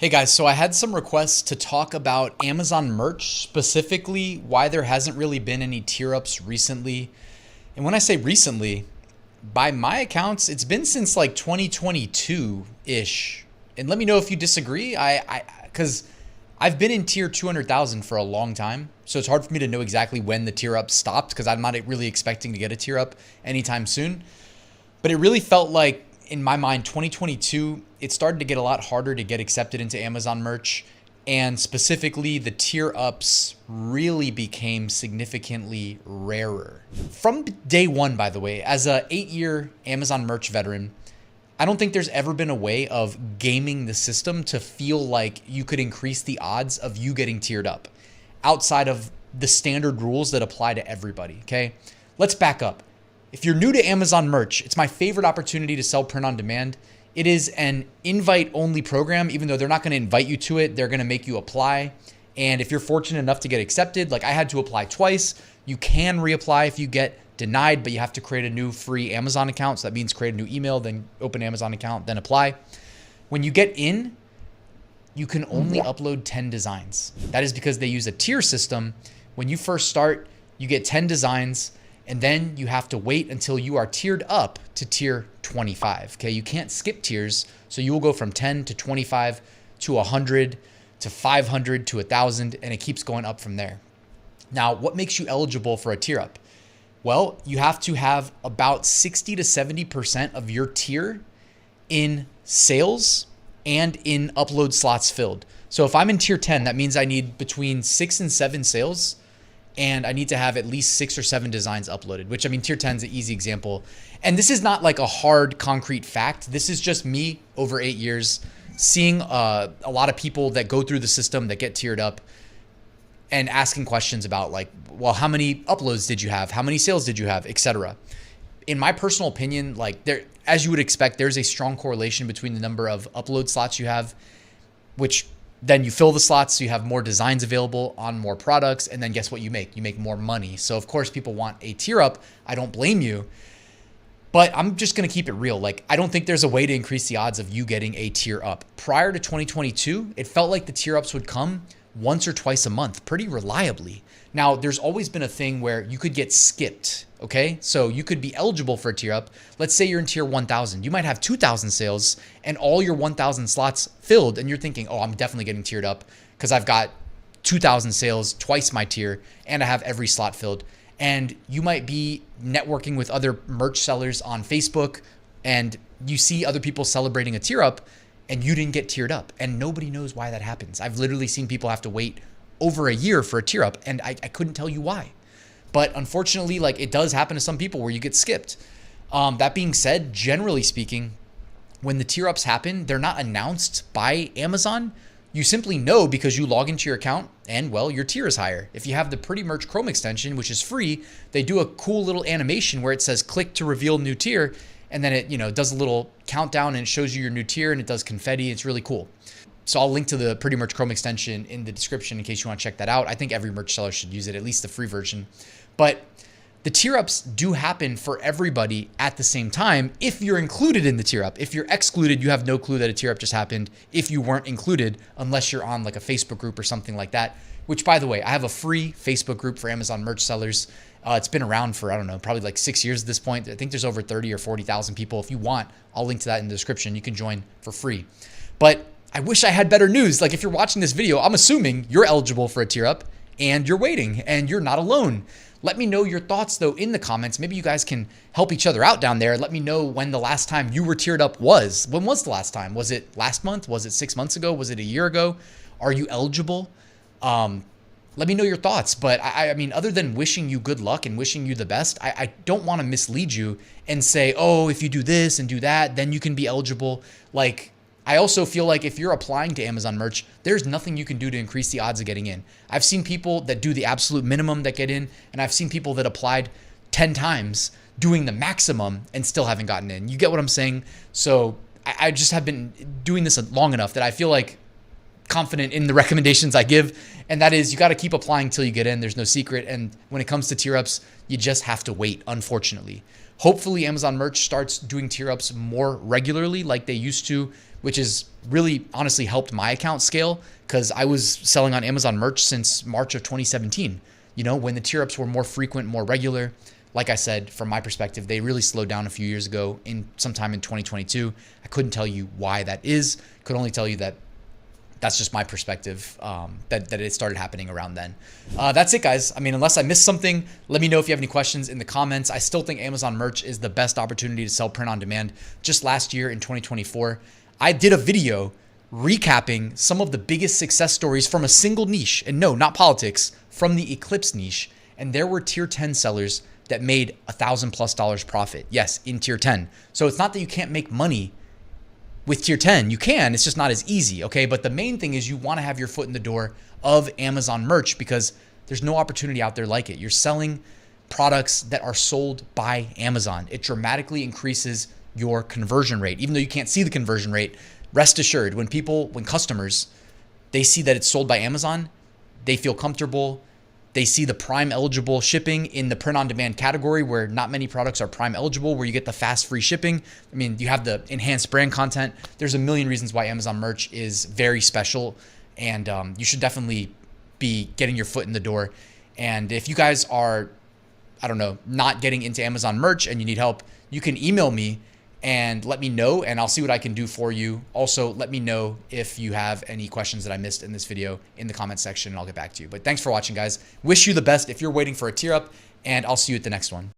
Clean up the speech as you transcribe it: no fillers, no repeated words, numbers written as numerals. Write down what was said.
Hey guys, so I had some requests to talk about Amazon merch, specifically why there hasn't really been any tier ups recently. And when I say recently, by my accounts, it's been since like 2022-ish. And let me know if you disagree. Cuz I've been in tier 200,000 for a long time. So it's hard for me to know exactly when the tier up stopped because I'm not really expecting to get a tier up anytime soon. But it really felt like, in my mind, 2022, it started to get a lot harder to get accepted into Amazon merch. And specifically, the tier ups really became significantly rarer. From day one, by the way, as a 8-year Amazon merch veteran, I don't think there's ever been a way of gaming the system to feel like you could increase the odds of you getting tiered up outside of the standard rules that apply to everybody, okay? Let's back up. If you're new to Amazon merch, it's my favorite opportunity to sell print on demand. It is an invite-only program. Even though they're not going to invite you to it, they're going to make you apply. And if you're fortunate enough to get accepted, like I had to apply twice, you can reapply if you get denied, but you have to create a new free Amazon account. So that means create a new email, then open an Amazon account, then apply. When you get in, you can only upload 10 designs. That is because they use a tier system. When you first start, you get 10 designs. And then you have to wait until you are tiered up to tier 25. Okay, you can't skip tiers. So you will go from 10 to 25 to 100 to 500 to 1,000, and it keeps going up from there. Now, what makes you eligible for a tier up? Well, you have to have about 60 to 70% of your tier in sales and in upload slots filled. So if I'm in tier 10, that means I need between 6 and 7 sales, and I need to have at least 6 or 7 designs uploaded, which, I mean, tier 10 is an easy example. And this is not like a hard, concrete fact. This is just me over 8 years seeing a lot of people that go through the system that get tiered up and asking questions about like, well, how many uploads did you have? How many sales did you have, etc. In my personal opinion, like there, as you would expect, there's a strong correlation between the number of upload slots you have, which then you fill the slots so you have more designs available on more products. And then guess what you make? You make more money. So of course people want a tier up. I don't blame you, but I'm just going to keep it real. Like, I don't think there's a way to increase the odds of you getting a tier up. Prior to 2022, it felt like the tier ups would come once or twice a month pretty reliably. Now, there's always been a thing where you could get skipped, okay? So you could be eligible for a tier up. Let's say you're in tier 1,000. You might have 2,000 sales and all your 1,000 slots filled, and you're thinking, oh, I'm definitely getting tiered up because I've got 2,000 sales, twice my tier, and I have every slot filled. And you might be networking with other merch sellers on Facebook, and you see other people celebrating a tier up, and you didn't get tiered up, and nobody knows why that happens. I've literally seen people have to wait over a year for a tier up, and I couldn't tell you why. But unfortunately, like, it does happen to some people where you get skipped. That being said, generally speaking, when the tier ups happen, they're not announced by Amazon. You simply know because you log into your account and, well, your tier is higher. If you have the Pretty Merch Chrome extension, which is free, they do a cool little animation where it says click to reveal new tier, and then it, does a little countdown and it shows you your new tier and it does confetti. It's really cool. So I'll link to the Pretty Merch Chrome extension in the description in case you want to check that out. I think every merch seller should use it, at least the free version. But the tier ups do happen for everybody at the same time if you're included in the tier up. If you're excluded, you have no clue that a tier up just happened if you weren't included, unless you're on like a Facebook group or something like that, which, by the way, I have a free Facebook group for Amazon merch sellers. It's been around for, I don't know, probably like 6 years at this point. I think there's over 30 or 40,000 people. If you want, I'll link to that in the description. You can join for free. But I wish I had better news. Like, if you're watching this video, I'm assuming you're eligible for a tier up and you're waiting and you're not alone. Let me know your thoughts, though, in the comments. Maybe you guys can help each other out down there. Let me know when the last time you were tiered up was. When was the last time? Was it last month? Was it 6 months ago? Was it a year ago? Are you eligible? Let me know your thoughts. But I mean, other than wishing you good luck and wishing you the best, I don't want to mislead you and say, oh, if you do this and do that, then you can be eligible. Like, I also feel like if you're applying to Amazon merch, there's nothing you can do to increase the odds of getting in. I've seen people that do the absolute minimum that get in, and I've seen people that applied 10 times doing the maximum and still haven't gotten in. You get what I'm saying? So I just have been doing this long enough that I feel like confident in the recommendations I give, and that is you got to keep applying till you get in. There's no secret. And when it comes to tier ups, you just have to wait, unfortunately. Hopefully Amazon merch starts doing tier ups more regularly like they used to which has really honestly helped my account scale because I was selling on Amazon merch since March of 2017. You know, when the tier ups were more frequent, more regular. Like I said, from my perspective, they really slowed down a few years ago in sometime in 2022. I couldn't tell you why that is. Could only tell you that that's just my perspective, that it started happening around then. That's it, guys. I mean, unless I missed something, let me know if you have any questions in the comments. I still think Amazon merch is the best opportunity to sell print on demand. Just last year in 2024, I did a video recapping some of the biggest success stories from a single niche. And no, not politics, from the Eclipse niche. And there were tier 10 sellers that made $1,000+ profit. Yes, in tier 10. So it's not that you can't make money with tier 10. You can, it's just not as easy, okay? But the main thing is you want to have your foot in the door of Amazon merch because there's no opportunity out there like it. You're selling products that are sold by Amazon. It dramatically increases your conversion rate. Even though you can't see the conversion rate, rest assured, when customers, they see that it's sold by Amazon, they feel comfortable. They see the Prime eligible shipping in the print on demand category where not many products are Prime eligible, where you get the fast free shipping. I mean, you have the enhanced brand content. There's a million reasons why Amazon merch is very special, and you should definitely be getting your foot in the door. And if you guys are, I don't know, not getting into Amazon merch and you need help, you can email me and let me know, and I'll see what I can do for you. Also, let me know if you have any questions that I missed in this video in the comment section, and I'll get back to you. But thanks for watching, guys. Wish you the best if you're waiting for a tier up, and I'll see you at the next one.